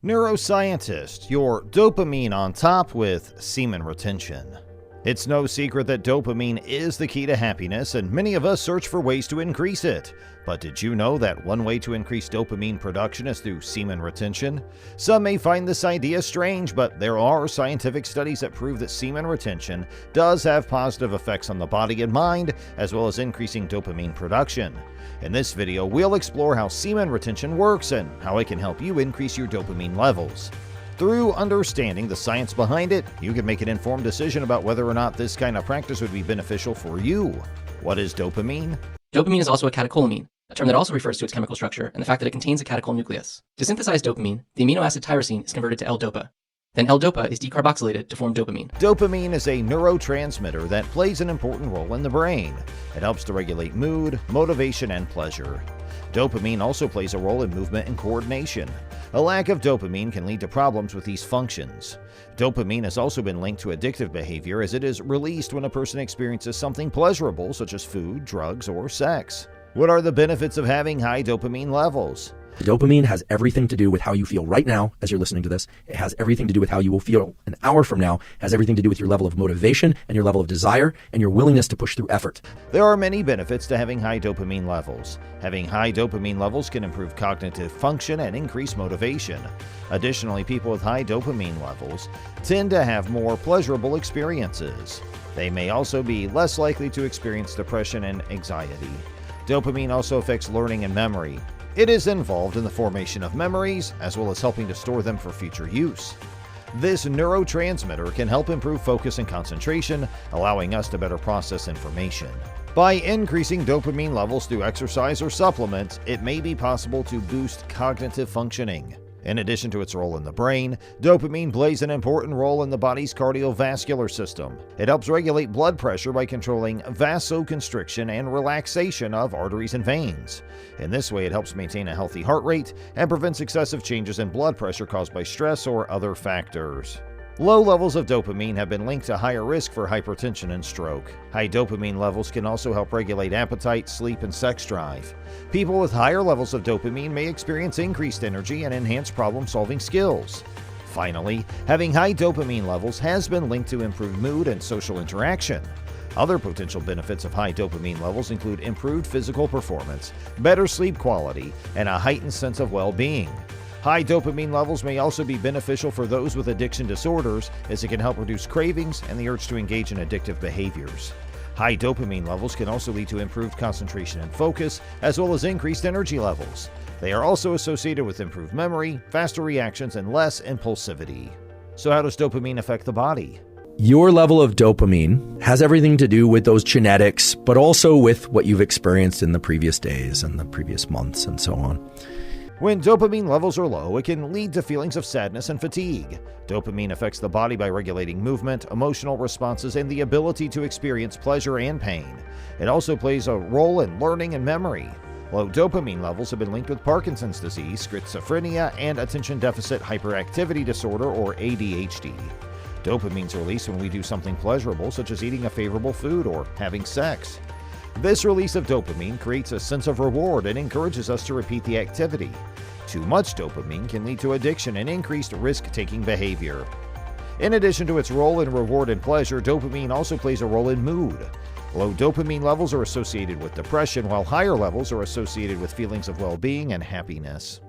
Neuroscientist, your dopamine on top with semen retention. It's no secret that dopamine is the key to happiness, and many of us search for ways to increase it. But did you know that one way to increase dopamine production is through semen retention? Some may find this idea strange, but there are scientific studies that prove that semen retention does have positive effects on the body and mind, as well as increasing dopamine production. In this video, we'll explore how semen retention works and how it can help you increase your dopamine levels. Through understanding the science behind it, you can make an informed decision about whether or not this kind of practice would be beneficial for you. What is dopamine? Dopamine is also a catecholamine, a term that also refers to its chemical structure and the fact that it contains a catechol nucleus. To synthesize dopamine, the amino acid tyrosine is converted to L-dopa. Then L-dopa is decarboxylated to form dopamine. Dopamine is a neurotransmitter that plays an important role in the brain. It helps to regulate mood, motivation, and pleasure. Dopamine also plays a role in movement and coordination. A lack of dopamine can lead to problems with these functions. Dopamine has also been linked to addictive behavior as it is released when a person experiences something pleasurable such as food, drugs, or sex. What are the benefits of having high dopamine levels? Dopamine has everything to do with how you feel right now as you're listening to this. It has everything to do with how you will feel an hour from now. It has everything to do with your level of motivation and your level of desire and your willingness to push through effort. There are many benefits to having high dopamine levels. Having high dopamine levels can improve cognitive function and increase motivation. Additionally, people with high dopamine levels tend to have more pleasurable experiences. They may also be less likely to experience depression and anxiety. Dopamine also affects learning and memory. It is involved in the formation of memories, as well as helping to store them for future use. This neurotransmitter can help improve focus and concentration, allowing us to better process information. By increasing dopamine levels through exercise or supplements, it may be possible to boost cognitive functioning. In addition to its role in the brain, dopamine plays an important role in the body's cardiovascular system. It helps regulate blood pressure by controlling vasoconstriction and relaxation of arteries and veins. In this way, it helps maintain a healthy heart rate and prevents excessive changes in blood pressure caused by stress or other factors. Low levels of dopamine have been linked to higher risk for hypertension and stroke. High dopamine levels can also help regulate appetite, sleep, and sex drive. People with higher levels of dopamine may experience increased energy and enhanced problem-solving skills. Finally, having high dopamine levels has been linked to improved mood and social interaction. Other potential benefits of high dopamine levels include improved physical performance, better sleep quality, and a heightened sense of well-being. High dopamine levels may also be beneficial for those with addiction disorders, as it can help reduce cravings and the urge to engage in addictive behaviors. High dopamine levels can also lead to improved concentration and focus, as well as increased energy levels. They are also associated with improved memory, faster reactions, and less impulsivity. So how does dopamine affect the body? Your level of dopamine has everything to do with those genetics, but also with what you've experienced in the previous days and the previous months and so on. When dopamine levels are low, it can lead to feelings of sadness and fatigue. Dopamine affects the body by regulating movement, emotional responses, and the ability to experience pleasure and pain. It also plays a role in learning and memory. Low dopamine levels have been linked with Parkinson's disease, schizophrenia, and attention deficit hyperactivity disorder, or ADHD. Dopamine is released when we do something pleasurable, such as eating a favorable food or having sex. This release of dopamine creates a sense of reward and encourages us to repeat the activity. Too much dopamine can lead to addiction and increased risk-taking behavior. In addition to its role in reward and pleasure, dopamine also plays a role in mood. Low dopamine levels are associated with depression, while higher levels are associated with feelings of well-being and happiness.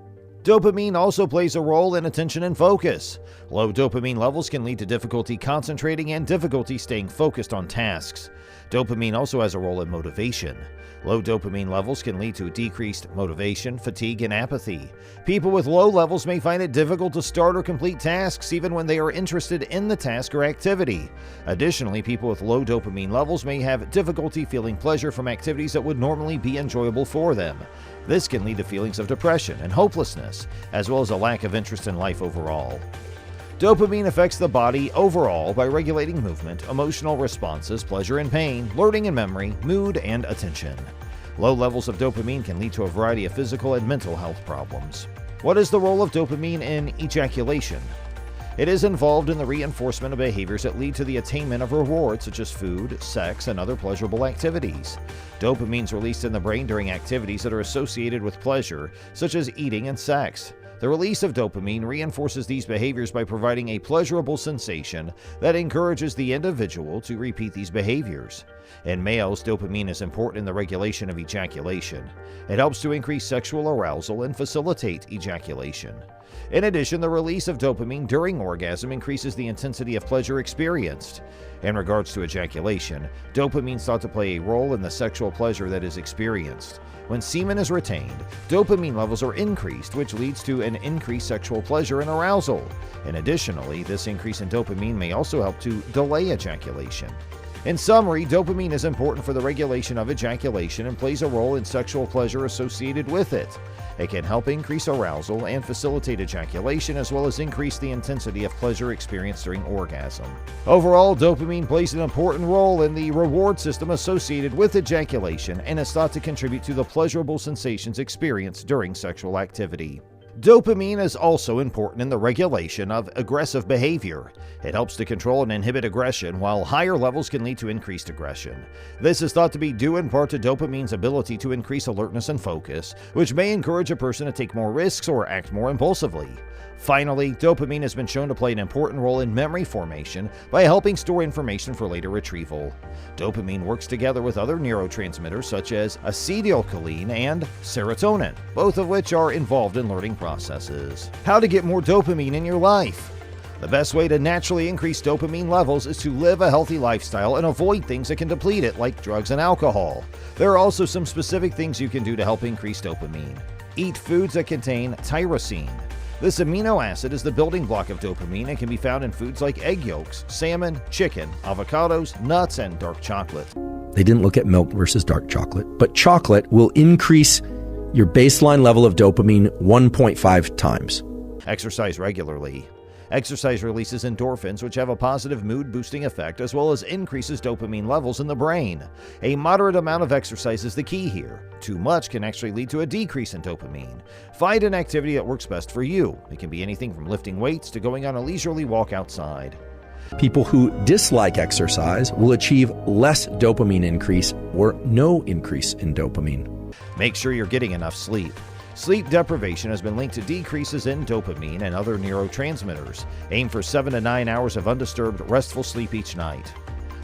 Dopamine also plays a role in attention and focus. Low dopamine levels can lead to difficulty concentrating and difficulty staying focused on tasks. Dopamine also has a role in motivation. Low dopamine levels can lead to decreased motivation, fatigue, and apathy. People with low levels may find it difficult to start or complete tasks even when they are interested in the task or activity. Additionally, people with low dopamine levels may have difficulty feeling pleasure from activities that would normally be enjoyable for them. This can lead to feelings of depression and hopelessness, as well as a lack of interest in life overall. Dopamine affects the body overall by regulating movement, emotional responses, pleasure and pain, learning and memory, mood, and attention. Low levels of dopamine can lead to a variety of physical and mental health problems. What is the role of dopamine in ejaculation? It is involved in the reinforcement of behaviors that lead to the attainment of rewards such as food, sex, and other pleasurable activities. Dopamine is released in the brain during activities that are associated with pleasure, such as eating and sex. The release of dopamine reinforces these behaviors by providing a pleasurable sensation that encourages the individual to repeat these behaviors. In males, dopamine is important in the regulation of ejaculation. It helps to increase sexual arousal and facilitate ejaculation. In addition, the release of dopamine during orgasm increases the intensity of pleasure experienced. In regards to ejaculation, dopamine is thought to play a role in the sexual pleasure that is experienced. When semen is retained, dopamine levels are increased, which leads to an increased sexual pleasure and arousal. And additionally, this increase in dopamine may also help to delay ejaculation. In summary, dopamine is important for the regulation of ejaculation and plays a role in sexual pleasure associated with it. It can help increase arousal and facilitate ejaculation, as well as increase the intensity of pleasure experienced during orgasm. Overall, dopamine plays an important role in the reward system associated with ejaculation and is thought to contribute to the pleasurable sensations experienced during sexual activity. Dopamine is also important in the regulation of aggressive behavior. It helps to control and inhibit aggression, while higher levels can lead to increased aggression. This is thought to be due in part to dopamine's ability to increase alertness and focus, which may encourage a person to take more risks or act more impulsively. Finally, dopamine has been shown to play an important role in memory formation by helping store information for later retrieval. Dopamine works together with other neurotransmitters such as acetylcholine and serotonin, both of which are involved in learning processes. How to get more dopamine in your life? The best way to naturally increase dopamine levels is to live a healthy lifestyle and avoid things that can deplete it, like drugs and alcohol. There are also some specific things you can do to help increase dopamine. Eat foods that contain tyrosine. This amino acid is the building block of dopamine and can be found in foods like egg yolks, salmon, chicken, avocados, nuts, and dark chocolate. They didn't look at milk versus dark chocolate, but chocolate will increase your baseline level of dopamine 1.5 times. Exercise regularly. Exercise releases endorphins, which have a positive mood-boosting effect, as well as increases dopamine levels in the brain. A moderate amount of exercise is the key here. Too much can actually lead to a decrease in dopamine. Find an activity that works best for you. It can be anything from lifting weights to going on a leisurely walk outside. People who dislike exercise will achieve less dopamine increase or no increase in dopamine. Make sure you're getting enough sleep. Sleep deprivation has been linked to decreases in dopamine and other neurotransmitters. Aim for 7 to 9 hours of undisturbed, restful sleep each night.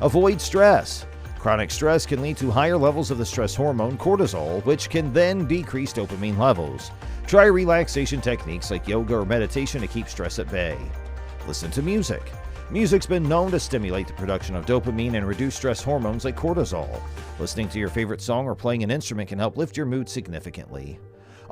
Avoid stress. Chronic stress can lead to higher levels of the stress hormone cortisol, which can then decrease dopamine levels. Try relaxation techniques like yoga or meditation to keep stress at bay. Listen to music. Music's been known to stimulate the production of dopamine and reduce stress hormones like cortisol. Listening to your favorite song or playing an instrument can help lift your mood significantly.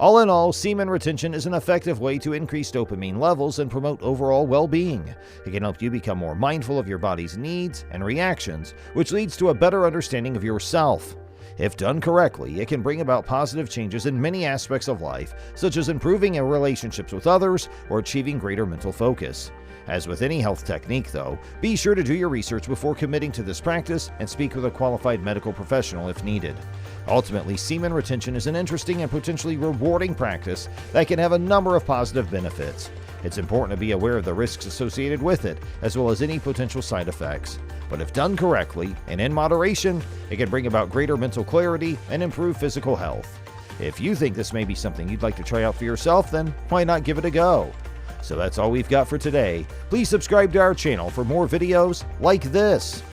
All in all, semen retention is an effective way to increase dopamine levels and promote overall well-being. It can help you become more mindful of your body's needs and reactions, which leads to a better understanding of yourself. If done correctly, it can bring about positive changes in many aspects of life, such as improving your relationships with others or achieving greater mental focus. As with any health technique, though, be sure to do your research before committing to this practice and speak with a qualified medical professional if needed. Ultimately, semen retention is an interesting and potentially rewarding practice that can have a number of positive benefits. It's important to be aware of the risks associated with it, as well as any potential side effects. But if done correctly and in moderation, it can bring about greater mental clarity and improve physical health. If you think this may be something you'd like to try out for yourself, then why not give it a go? So that's all we've got for today. Please subscribe to our channel for more videos like this.